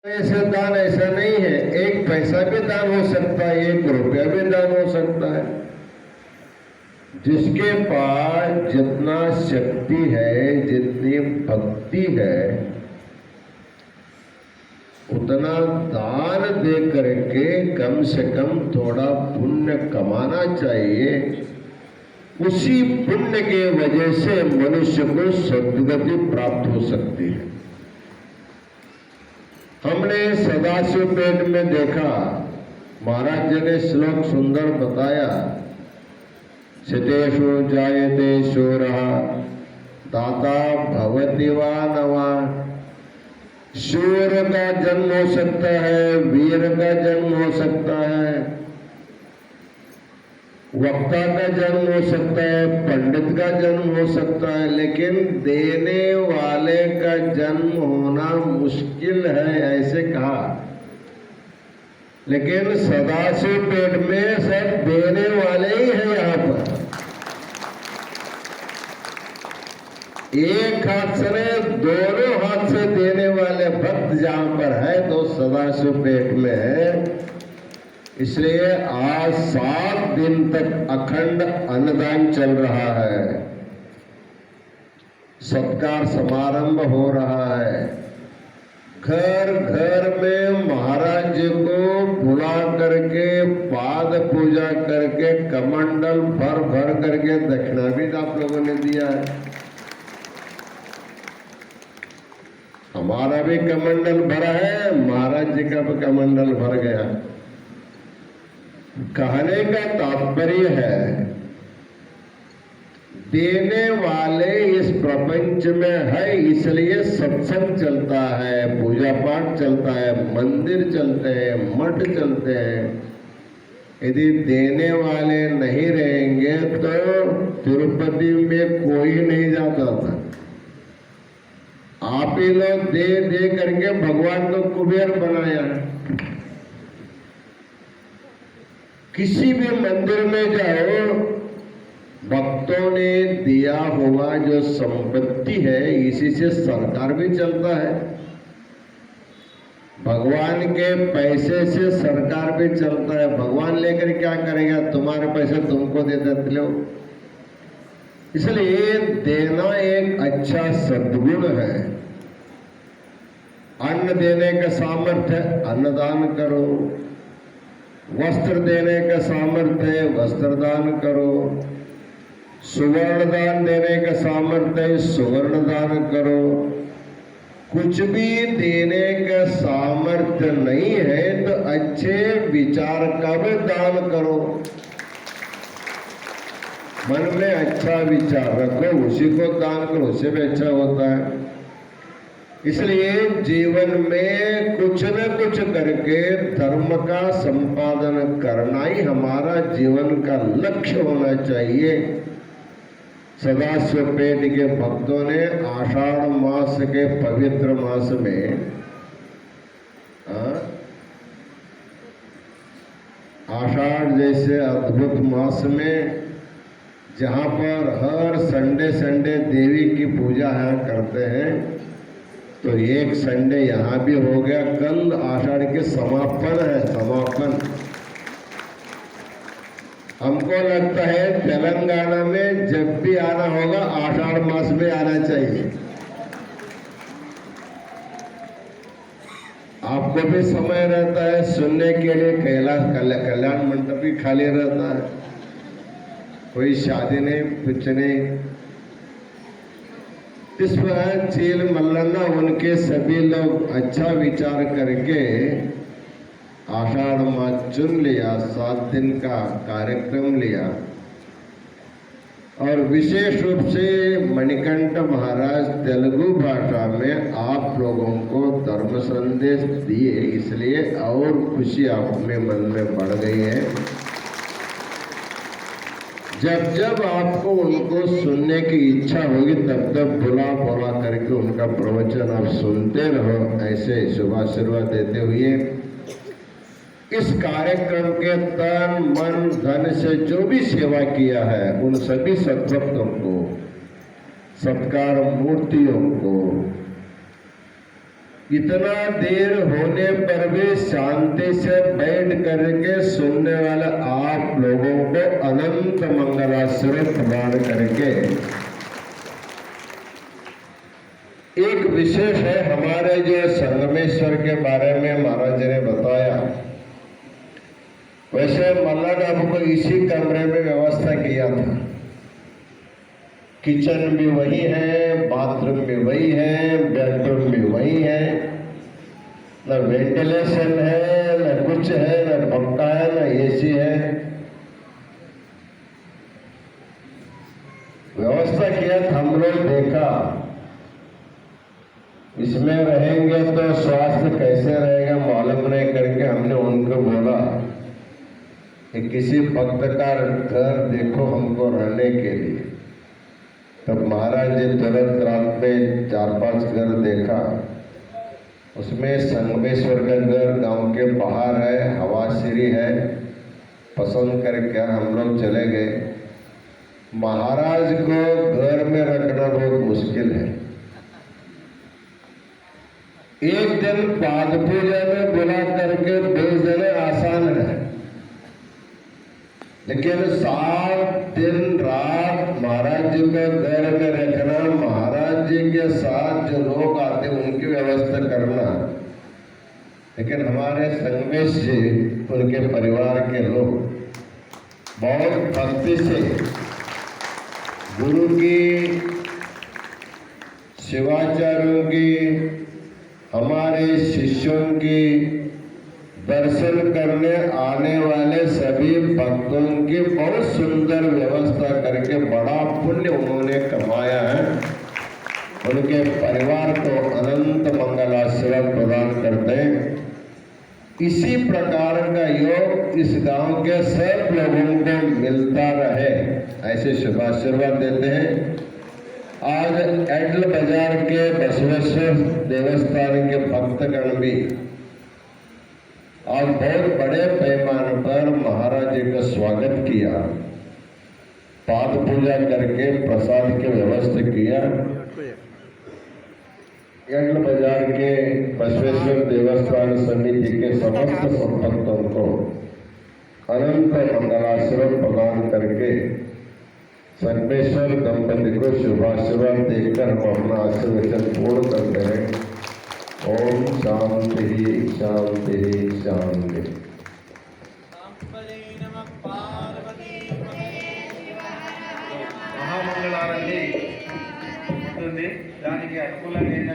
ऐसे दान ऐसा नहीं है, एक पैसा भी दान हो सकता है, 1 रुपया भी दान हो सकता है। जिसके पास जितना शक्ति है, जितनी भक्ति है, उतना दान दे करके कम से कम थोड़ा पुण्य कमाना चाहिए। उसी पुण्य के वजह से मनुष्य को सद्गति प्राप्त हो सकती है। हमने सदाशिव पेट में देखा, महाराज जी ने श्लोक सुंदर बताया, क्षितेषु जायते शूरः दाता भवति वा न वा। शूर का जन्म हो सकता है, वीर का जन्म हो सकता है, वक्ता का जन्म हो सकता है, पंडित का जन्म हो सकता है, लेकिन देने वाले का जन्म होना मुश्किल है, ऐसे कहा। लेकिन सदाशिव पेट में सब देने वाले ही हैं। यहाँ पर एक हाथ से, दोनों हाथ से देने वाले भक्त जहां पर है तो सदाशिव पेट में है। इसलिए आज 7 दिन तक अखंड अन्नदान चल रहा है, सत्कार समारंभ हो रहा है। घर घर में महाराज जी को बुला करके पाद पूजा करके कमंडल भर भर करके दक्षिणा भी आप लोगों ने दिया है। हमारा भी कमंडल भरा है, महाराज जी का भी कमंडल भर गया। कहने का तात्पर्य है, देने वाले इस प्रपंच में है, इसलिए सत्संग चलता है, पूजा पाठ चलता है, मंदिर चलते हैं, मठ चलते हैं। यदि देने वाले नहीं रहेंगे तो तिरुपति में कोई नहीं जाता था। आप ही लोग दे दे करके भगवान को कुबेर बनाया। किसी भी मंदिर में जाओ, भक्तों ने दिया हुआ जो संपत्ति है, इसी से सरकार भी चलता है। भगवान के पैसे से सरकार भी चलता है। भगवान लेकर क्या करेगा? तुम्हारे पैसे तुमको दे देते लो। इसलिए देना एक अच्छा सद्गुण है। अन्न देने का सामर्थ्य है, अन्नदान करो। वस्त्र देने का सामर्थ्य है, वस्त्र दान करो। सुवर्ण दान देने का सामर्थ्य है, सुवर्ण दान करो। कुछ भी देने का सामर्थ्य नहीं है तो अच्छे विचार का भी दान करो। मन में अच्छा विचार रखो, उसी को दान करो, उससे भी अच्छा होता है। इसलिए जीवन में कुछ न कुछ करके धर्म का संपादन करना ही हमारा जीवन का लक्ष्य होना चाहिए। सदाशिव पेट के भक्तों ने आषाढ़ मास के पवित्र मास में आषाढ़ जैसे अद्भुत मास में, जहाँ पर हर संडे संडे देवी की पूजा है करते हैं, तो एक संडे यहाँ भी हो गया। कल आषाढ़ के समापन है, समापन। हमको लगता है तेलंगाना में जब भी आना होगा आषाढ़ मास में आना चाहिए। आपको भी समय रहता है सुनने के लिए। कल्याण मंडप भी खाली रहता है, कोई शादी नहीं, कुछ नहीं। इस पर चील मल्लन्ना उनके सभी लोग अच्छा विचार करके आषाढ़ मास चुन लिया, 7 दिन का कार्यक्रम लिया। और विशेष रूप से मणिकंठ महाराज तेलुगु भाषा में आप लोगों को धर्म संदेश दिए, इसलिए और खुशी आप में मन में बढ़ गई है। जब जब आपको उनको सुनने की इच्छा होगी तब तब बुला बुला करके उनका प्रवचन आप सुनते रहो। ऐसे शुभाशीर्वाद देते हुए इस कार्यक्रम के तन मन धन से जो भी सेवा किया है उन सभी सद्भक्तों को, सत्कार मूर्तियों को इतना देर होने पर भी शांति से बैठ करके सुनने वाले आप लोगों को अनंत मंगलाश्रय प्रदान करके एक विशेष है हमारे जो संगमेश्वर के बारे में महाराज जी ने बताया। वैसे मल्लाड आपको इसी कमरे में व्यवस्था किया था, किचन भी वही है, बाथरूम भी वही है, बेडरूम भी वही है, न वेंटिलेशन है, न कुछ है, न पक्का है, न एसी है। व्यवस्था किया था, हम लोग देखा इसमें रहेंगे तो स्वास्थ्य कैसे रहेगा मालूम नहीं करके हमने उनको बोला कि किसी भक्त का घर देखो हमको रहने के लिए। तब महाराज जी तुरंत रात में 4-5 घर देखा, उसमें संगमेश्वर का घर गांव के बाहर है, हवाश्री है, पसंद करके हम लोग चले गए। महाराज को घर में रखना बहुत मुश्किल है। एक दिन पाद पूजा में बुला करके भेज देना आसान है, लेकिन 7 दिन रात महाराज जी को घर में रखना, महाराज जी के साथ जो लोग आते उनकी व्यवस्था करना। लेकिन हमारे संगमेश जी उनके परिवार के लोग बहुत भक्ति से गुरु की, शिवाचार्यों की, हमारे शिष्यों की दर्शन करने आने वाले सभी भक्तों की बहुत सुंदर व्यवस्था करके बड़ा पुण्य उन्होंने कमाया है। उनके परिवार को अनंत मंगलाश्रय प्रदान करते हैं। इसी प्रकार का योग इस गांव के सब लोगों को मिलता रहे, ऐसे शुभाशीर्वाद देते हैं। आज एडल बाजार के बसवेश्वर देवस्थान के भक्तगण भी आज बहुत बड़े पैमाने पर महाराज जी का स्वागत किया, पाद पूजा करके प्रसाद की व्यवस्था किया। एडल बाजार के बसवेश्वर देवस्थान समिति के समस्त भक्तों को अनंत मंगलाश्रय प्रदान करके संगमेश्वर दंपति को शुभाशीर्वाद देकर हम अपना आशीर्वचन पूर्ण करते हैं। ओम शांति शांति शांति। మహామంగళారతి ఉంటుంది, దానికి అనుకూలంగా